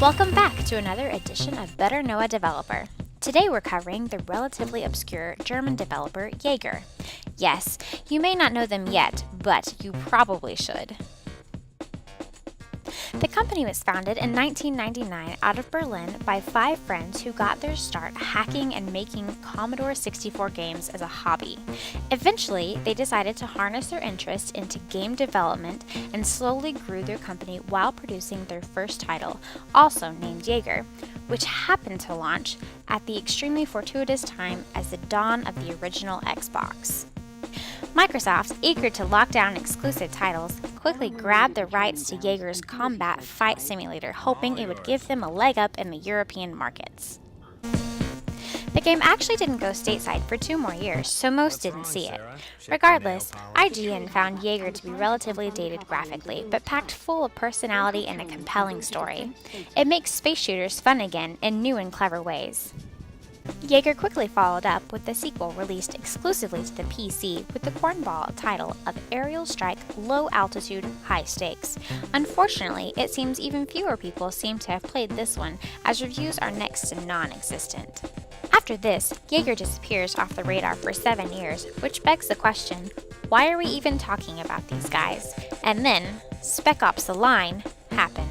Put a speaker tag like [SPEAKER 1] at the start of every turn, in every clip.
[SPEAKER 1] Welcome back to another edition of Better Know a Developer. Today we're covering the relatively obscure German developer Yager. Yes, you may not know them yet, but you probably should. The company was founded in 1999 out of Berlin by 5 friends who got their start hacking and making Commodore 64 games as a hobby. Eventually, they decided to harness their interest into game development and slowly grew their company while producing their first title, also named Yager, which happened to launch at the extremely fortuitous time as the dawn of the original Xbox. Microsoft, eager to lock down exclusive titles, quickly grabbed the rights to Yager's combat fight simulator, hoping it would give them a leg up in the European markets. The game actually didn't go stateside for 2 more years, so most didn't see it. Regardless, IGN found Yager to be relatively dated graphically, but packed full of personality and a compelling story. It makes space shooters fun again in new and clever ways. Yager quickly followed up with the sequel released exclusively to the PC with the cornball title of Aerial Strike Low Altitude High Stakes. Unfortunately, it seems even fewer people seem to have played this one, as reviews are next to non-existent. After this, Yager disappears off the radar for 7 years, which begs the question, why are we even talking about these guys? And then, Spec Ops The Line happened.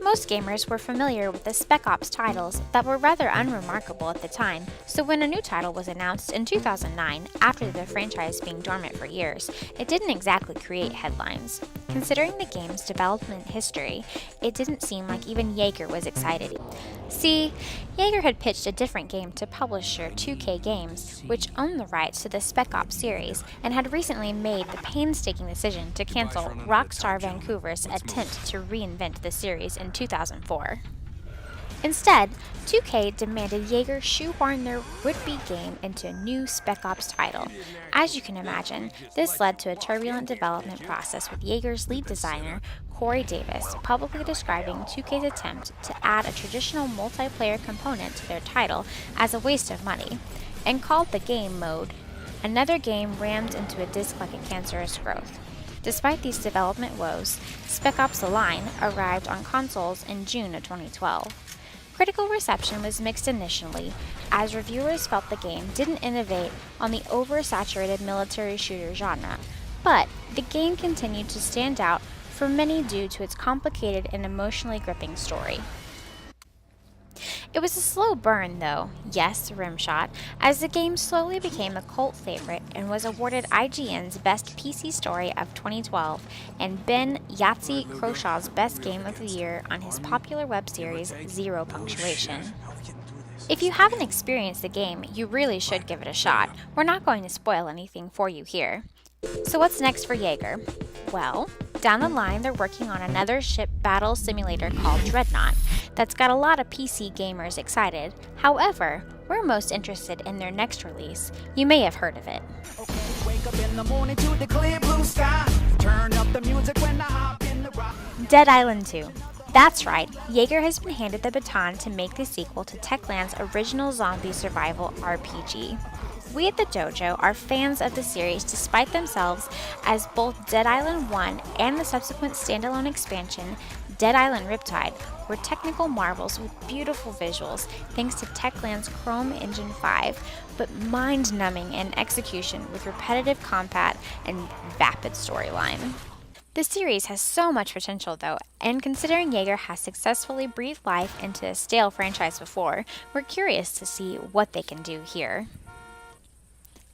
[SPEAKER 1] Most gamers were familiar with the Spec Ops titles that were rather unremarkable at the time, so when a new title was announced in 2009, after the franchise being dormant for years, it didn't exactly create headlines. Considering the game's development history, it didn't seem like even Yager was excited. See, Yager had pitched a different game to publisher 2K Games, which owned the rights to the Spec Ops series, and had recently made the painstaking decision to cancel Rockstar Vancouver's attempt to reinvent the series in 2004. Instead, 2K demanded Yager shoehorn their would-be game into a new Spec Ops title. As you can imagine, this led to a turbulent development process with Yager's lead designer, Corey Davis, publicly describing 2K's attempt to add a traditional multiplayer component to their title as a waste of money, and called the game mode another game rammed into a disc like a cancerous growth. Despite these development woes, Spec Ops The Line arrived on consoles in June of 2012. Critical reception was mixed initially, as reviewers felt the game didn't innovate on the oversaturated military shooter genre, but the game continued to stand out for many due to its complicated and emotionally gripping story. It was a slow burn though, yes, rimshot, as the game slowly became a cult favorite and was awarded IGN's Best PC Story of 2012 and Ben Yahtzee Crowshaw's Best Game of the Year on his popular web series Zero Punctuation. If you haven't experienced the game, you really should give it a shot. We're not going to spoil anything for you here. So what's next for Yager? Well, down the line they're working on another ship battle simulator called Dreadnought that's got a lot of PC gamers excited. However, we're most interested in their next release. You may have heard of it. Dead Island 2. That's right, Yager has been handed the baton to make the sequel to Techland's original zombie survival RPG. We at the Dojo are fans of the series despite themselves, as both Dead Island 1 and the subsequent standalone expansion, Dead Island Riptide, were technical marvels with beautiful visuals thanks to Techland's Chrome Engine 5, but mind-numbing in execution with repetitive combat and vapid storyline. The series has so much potential though, and considering Yager has successfully breathed life into a stale franchise before, we're curious to see what they can do here.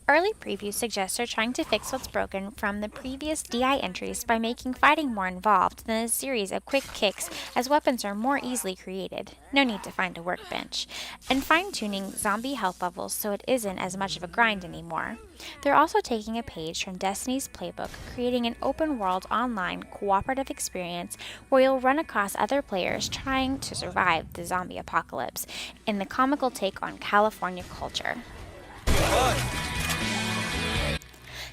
[SPEAKER 1] Early previews suggest they're trying to fix what's broken from the previous DI entries by making fighting more involved than a series of quick kicks, as weapons are more easily created, no need to find a workbench, and fine-tuning zombie health levels so it isn't as much of a grind anymore. They're also taking a page from Destiny's playbook, creating an open-world online cooperative experience where you'll run across other players trying to survive the zombie apocalypse, in the comical take on California culture.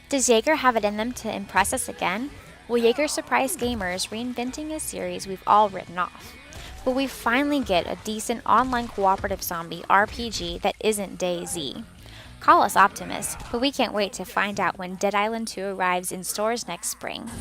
[SPEAKER 1] Does Yager have it in them to impress us again? Will Yager surprise gamers reinventing a series we've all written off? Will we finally get a decent online cooperative zombie RPG that isn't DayZ? Call us optimists, but we can't wait to find out when Dead Island 2 arrives in stores next spring.